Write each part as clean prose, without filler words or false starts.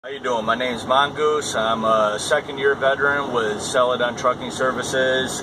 How you doing? My name's Mongoose. I'm a second-year veteran with Celadon Trucking Services.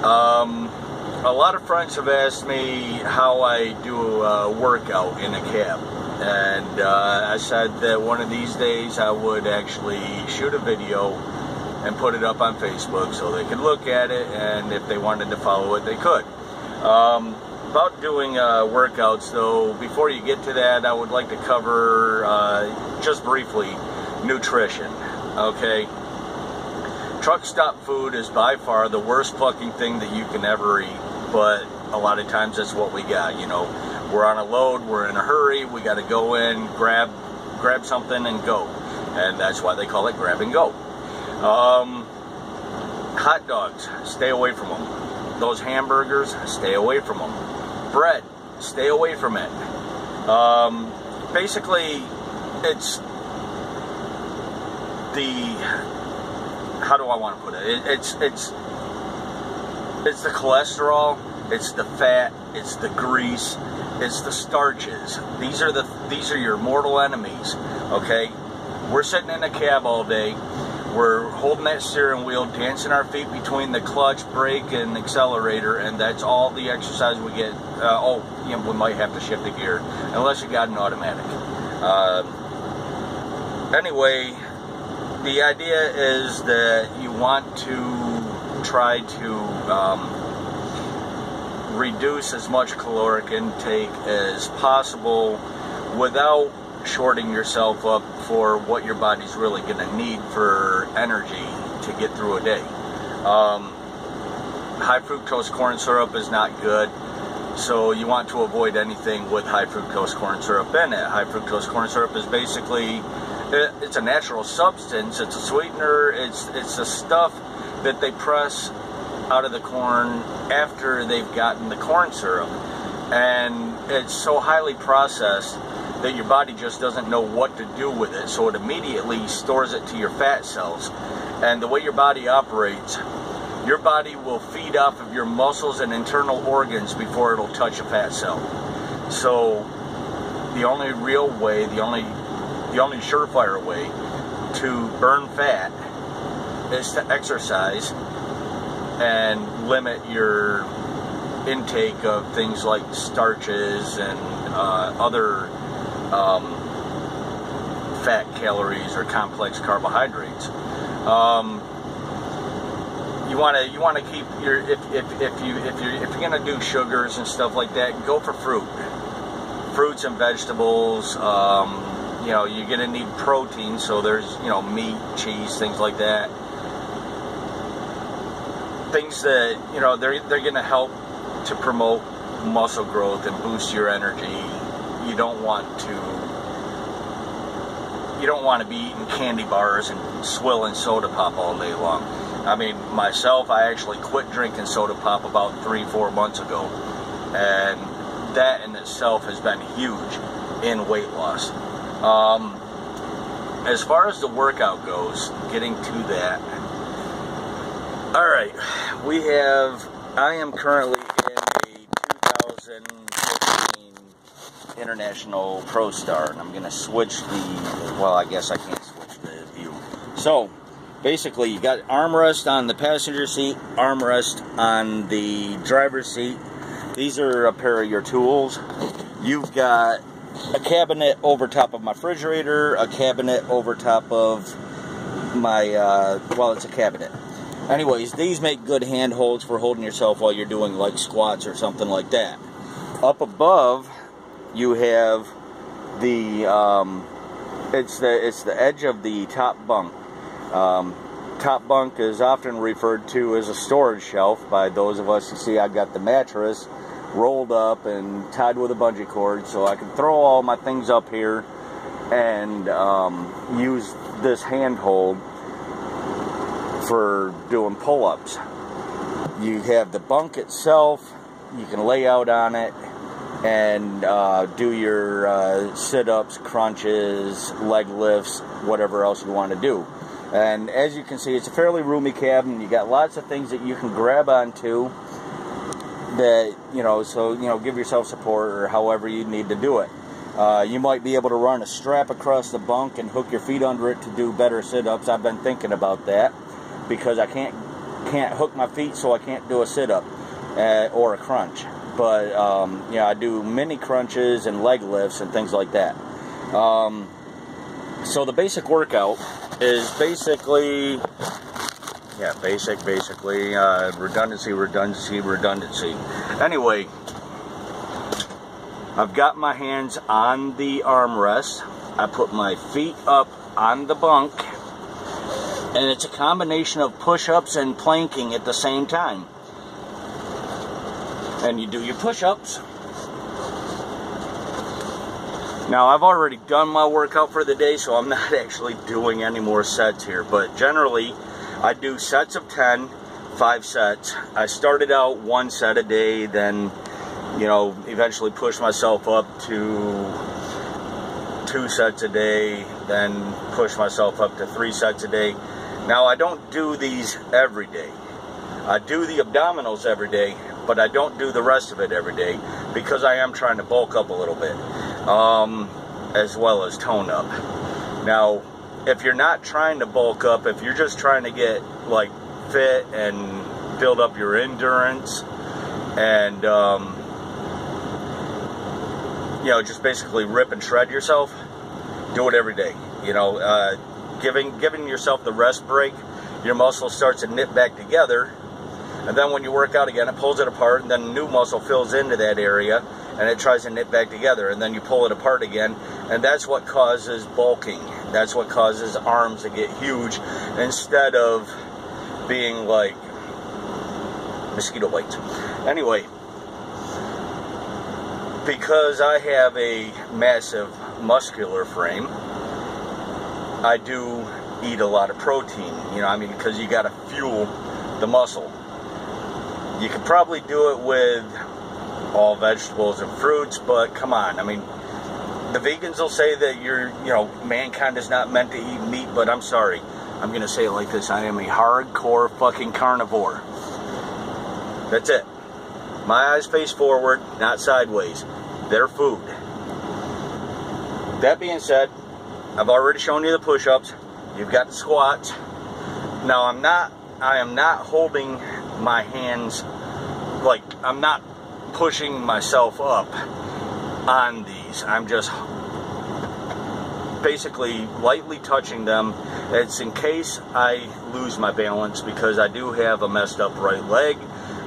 A lot of friends have asked me how I do a workout in a cab, and I said that one of these days I would actually shoot a video and put it up on Facebook so they could look at it, and if they wanted to follow it, they could. About doing workouts, though, before you get to that, I would like to cover, just briefly, nutrition, okay? Truck stop food is by far the worst fucking thing that you can ever eat, but a lot of times that's what we got, you know. We're on a load, we're in a hurry, we got to go in, grab something and go, and that's why they call it grab and go. Hot dogs, stay away from them. Those hamburgers, stay away from them. Bread, stay away from it. Basically, it's the, how do I want to put it? It's the cholesterol, it's the fat, it's the grease, it's the starches. These are your mortal enemies. Okay, we're sitting in a cab all day. We're holding that steering wheel, dancing our feet between the clutch, brake, and accelerator, and that's all the exercise we get. We might have to shift the gear, unless you got an automatic. Anyway, the idea is that you want to try to reduce as much caloric intake as possible without shorting yourself up for what your body's really going to need for energy to get through a day. High fructose corn syrup is not good, so you want to avoid anything with high fructose corn syrup in it. High fructose corn syrup is basically, it's a natural substance, it's a sweetener, it's the stuff that they press out of the corn after they've gotten the corn syrup, and it's so highly processed that your body just doesn't know what to do with it, so it immediately stores it to your fat cells. And the way your body operates, your body will feed off of your muscles and internal organs before it'll touch a fat cell. So the only real way, the only surefire way to burn fat is to exercise and limit your intake of things like starches and other fat calories or complex carbohydrates. You want to keep your, if you're gonna do sugars and stuff like that, go for fruits and vegetables. You know, you're gonna need protein, so there's, you know, meat, cheese, things like that. Things that, you know, they're gonna help to promote muscle growth and boost your energy. You don't want to be eating candy bars and swilling soda pop all day long. I mean, myself, I actually quit drinking soda pop about 3-4 months ago, and that in itself has been huge in weight loss. As far as the workout goes, getting to that, all right, I am currently in a 2015 International Pro Star, and I'm going to switch well, I guess I can't switch the view. So, basically, you got armrest on the passenger seat, armrest on the driver's seat. These are a pair of your tools. You've got a cabinet over top of my refrigerator, a cabinet over top of my, well, it's a cabinet. Anyways, these make good handholds for holding yourself while you're doing like squats or something like that. Up above, you have the it's the edge of the top bunk. Top bunk is often referred to as a storage shelf by those of us who see I've got the mattress rolled up and tied with a bungee cord, so I can throw all my things up here and use this handhold for doing pull-ups. You have the bunk itself, you can lay out on it and do your sit-ups, crunches, leg lifts, whatever else you want to do. And as you can see, it's a fairly roomy cabin. You got lots of things that you can grab onto that, you know, so, you know, give yourself support or however you need to do it. You might be able to run a strap across the bunk and hook your feet under it to do better sit-ups. I've been thinking about that because I can't hook my feet, so I can't do a sit-up or a crunch. But yeah, I do mini crunches and leg lifts and things like that. So the basic workout is basically, yeah, basically redundancy. Anyway, I've got my hands on the armrest. I put my feet up on the bunk, and it's a combination of push-ups and planking at the same time. And you do your push-ups. Now, I've already done my workout for the day, so I'm not actually doing any more sets here. But generally, I do sets of 10, 5 sets. I started out 1 set a day, then, you know, eventually pushed myself up to 2 sets a day, then pushed myself up to 3 sets a day. Now, I don't do these every day. I do the abdominals every day, but I don't do the rest of it every day because I am trying to bulk up a little bit, as well as tone up. Now, if you're not trying to bulk up, if you're just trying to get like fit and build up your endurance and you know, just basically rip and shred yourself, do it every day. You know, giving yourself the rest break, your muscle starts to knit back together, and then when you work out again, it pulls it apart, and then a new muscle fills into that area, and it tries to knit back together, and then you pull it apart again, and that's what causes bulking. That's what causes arms to get huge instead of being like mosquito bites. Anyway, because I have a massive muscular frame, I do eat a lot of protein, you know, I mean, because you got to fuel the muscle. You could probably do it with all vegetables and fruits, but come on, I mean, the vegans will say that you know, mankind is not meant to eat meat, but I'm sorry, I'm going to say it like this, I am a hardcore fucking carnivore. That's it. My eyes face forward, not sideways. They're food. That being said, I've already shown you the push-ups. You've got the squats. Now I am not holding my hands, like, I'm not pushing myself up on these. I'm just basically lightly touching them. It's in case I lose my balance, because I do have a messed up right leg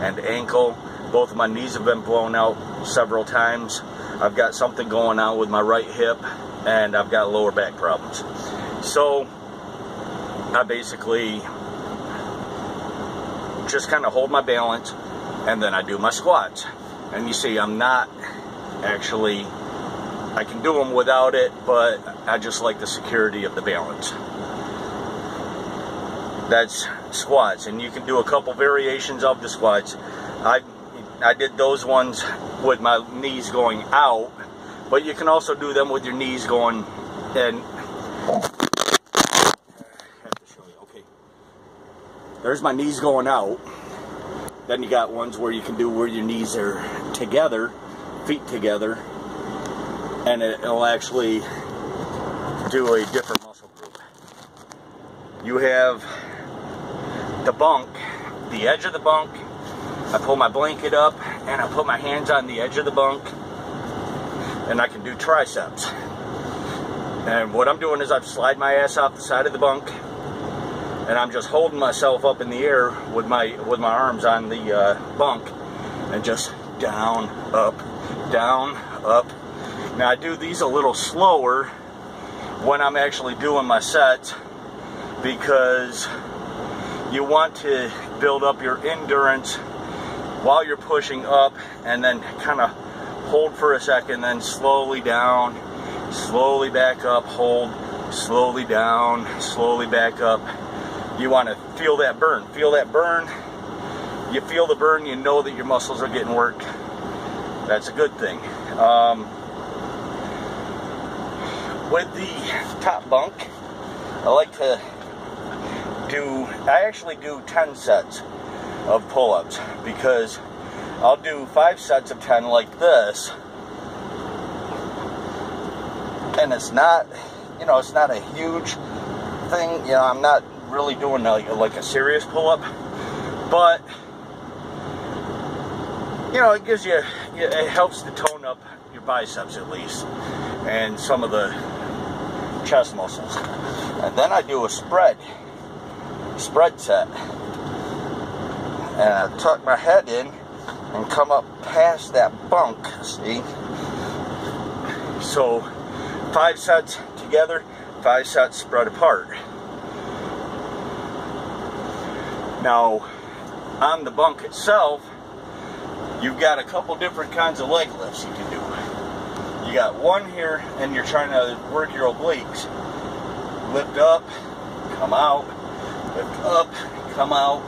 and ankle. Both of my knees have been blown out several times. I've got something going on with my right hip, and I've got lower back problems. So I basically just kind of hold my balance, and then I do my squats. And you see, I'm not actually, I can do them without it, but I just like the security of the balance. That's squats, and you can do a couple variations of the squats. I did those ones with my knees going out, but you can also do them with your knees going, and I have to show you. Okay, there's my knees going out. Then you got ones where you can do where your knees are together, feet together, and it'll actually do a different muscle group. You have the bunk, the edge of the bunk. I pull my blanket up and I put my hands on the edge of the bunk, and I can do triceps. And what I'm doing is I've slid my ass off the side of the bunk, and I'm just holding myself up in the air with my arms on the bunk, and just down, up, down, up. Now I do these a little slower when I'm actually doing my sets, because you want to build up your endurance while you're pushing up, and then kind of hold for a second, then slowly down, slowly back up, hold, slowly down, slowly back up. You want to feel that burn. Feel that burn. You feel the burn, you know that your muscles are getting worked. That's a good thing. With the top bunk, I actually do 10 sets of pull-ups, because I'll do 5 sets of 10 like this, and it's not, you know, it's not a huge thing. You know, I'm not really doing like a serious pull-up, but you know, it gives you, it helps to tone up your biceps at least, and some of the chest muscles. And then I do a spread set, and I tuck my head in and come up past that bunk, see? So 5 sets together, 5 sets spread apart. Now, on the bunk itself, you've got a couple different kinds of leg lifts you can do. You got one here, and you're trying to work your obliques. Lift up, come out, lift up, come out,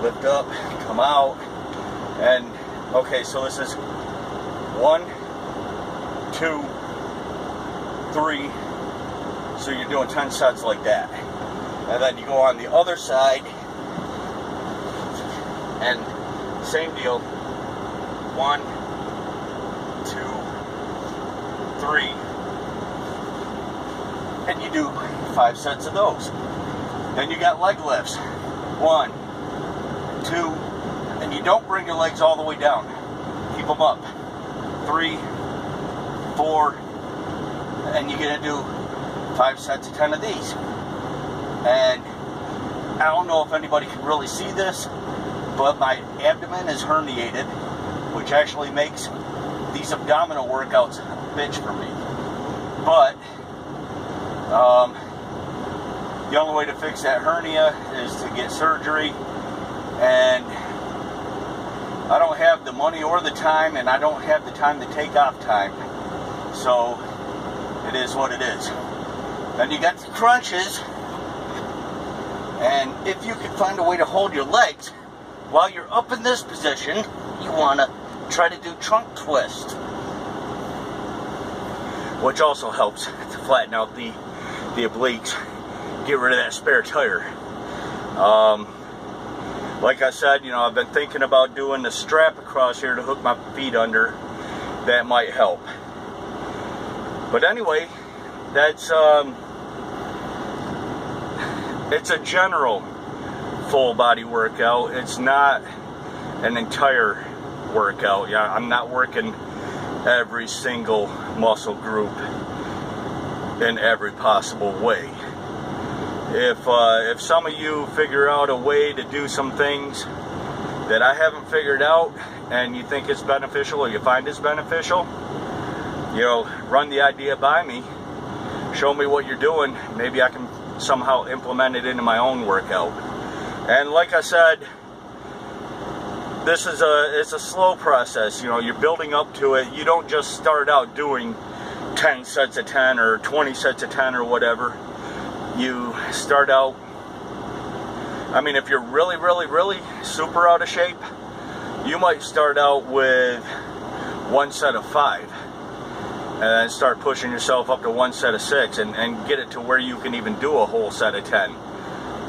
lift up, come out. And, okay, so this is 1, 2, 3. So you're doing 10 sets like that. And then you go on the other side, and same deal. 1, 2, 3, and you do 5 sets of those. Then you got leg lifts. 1, 2, and you don't bring your legs all the way down. Keep them up. 3, 4, and you're gonna do 5 sets of 10 of these. And I don't know if anybody can really see this, but my abdomen is herniated, which actually makes these abdominal workouts a bitch for me. But the only way to fix that hernia is to get surgery, and I don't have the money or the time, and I don't have the time to take off time. So it is what it is. Then you got the crunches, and if you can find a way to hold your legs while you're up in this position, you want to try to do trunk twist, which also helps to flatten out the obliques, get rid of that spare tire. Like I said, you know, I've been thinking about doing the strap across here to hook my feet under. That might help. But anyway, that's it's a general full body workout. It's not an entire workout. Yeah, I'm not working every single muscle group in every possible way. If some of you figure out a way to do some things that I haven't figured out, and you think it's beneficial, or you find it's beneficial, you know, run the idea by me. Show me what you're doing. Maybe I can somehow implement it into my own workout. And like I said, this is it's a slow process. You know, you're building up to it. You don't just start out doing 10 sets of 10 or 20 sets of 10 or whatever. You start out, I mean, if you're really, really, really super out of shape, you might start out with 1 set of 5 and then start pushing yourself up to 1 set of 6 and get it to where you can even do a whole set of 10.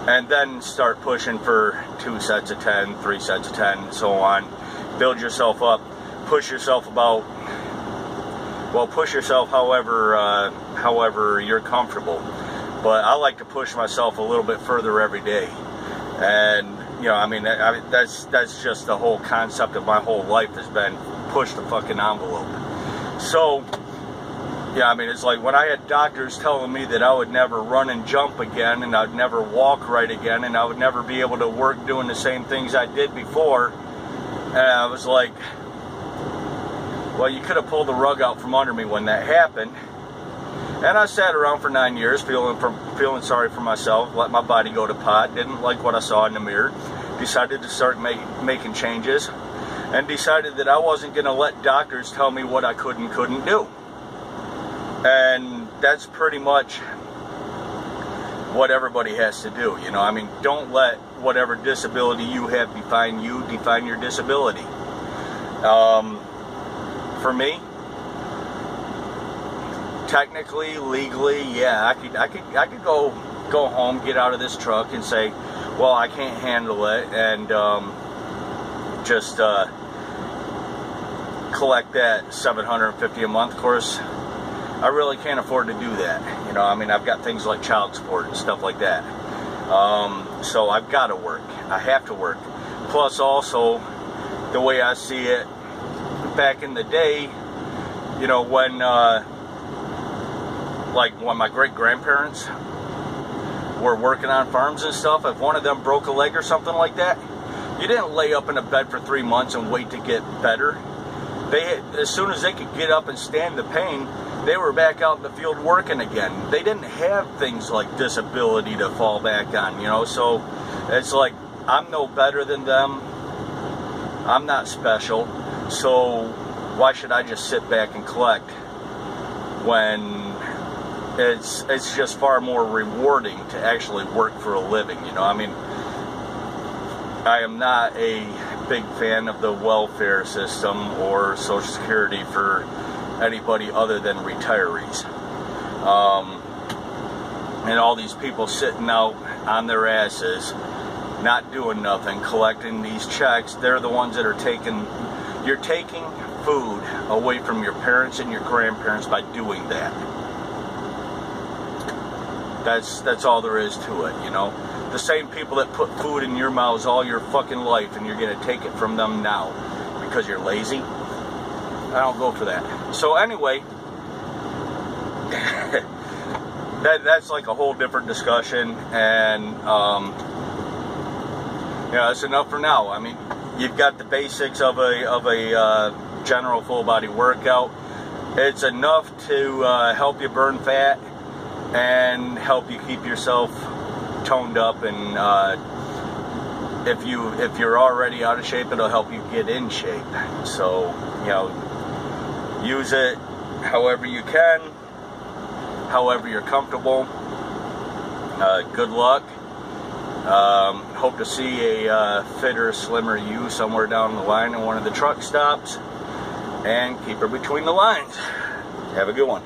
And then start pushing for 2 sets of 10, 3 sets of 10, and so on. Build yourself up, push yourself about, well, push yourself however you're comfortable. But I like to push myself a little bit further every day. And, you know, I mean, that's just the whole concept of my whole life has been push the fucking envelope. So, yeah, I mean, it's like when I had doctors telling me that I would never run and jump again, and I'd never walk right again, and I would never be able to work doing the same things I did before, and I was like, well, you could have pulled the rug out from under me when that happened. And I sat around for 9 years feeling sorry for myself, let my body go to pot, didn't like what I saw in the mirror, decided to start making changes, and decided that I wasn't going to let doctors tell me what I could and couldn't do. And that's pretty much what everybody has to do, you know. I mean, don't let whatever disability you have define you, define your disability. For me, technically, legally, yeah, I could go home, get out of this truck, and say, well, I can't handle it, and just collect that $750 a month. Of course, I really can't afford to do that. You know, I mean, I've got things like child support and stuff like that. So I've got to work. I have to work. Plus, also, the way I see it, back in the day, you know, when, like when my great-grandparents were working on farms and stuff, if one of them broke a leg or something like that, you didn't lay up in a bed for 3 months and wait to get better. As soon as they could get up and stand the pain, they were back out in the field working again. They didn't have things like disability to fall back on, you know, so it's like, I'm no better than them. I'm not special, so why should I just sit back and collect when it's just far more rewarding to actually work for a living, you know? I mean, I am not a big fan of the welfare system or Social Security for anybody other than retirees. And all these people sitting out on their asses, not doing nothing, collecting these checks, they're the ones that are you're taking food away from your parents and your grandparents by doing that. That's all there is to it, you know. The same people that put food in your mouths all your fucking life, and you're gonna take it from them now because you're lazy. I don't go for that. So anyway, that's like a whole different discussion, and yeah, that's enough for now. I mean, you've got the basics of a general full body workout. It's enough to help you burn fat and help you keep yourself toned up, and if you're already out of shape, it'll help you get in shape. So, you know, use it however you can, however you're comfortable. Good luck. Hope to see a fitter, slimmer you somewhere down the line in one of the truck stops, and keep her between the lines. Have a good one.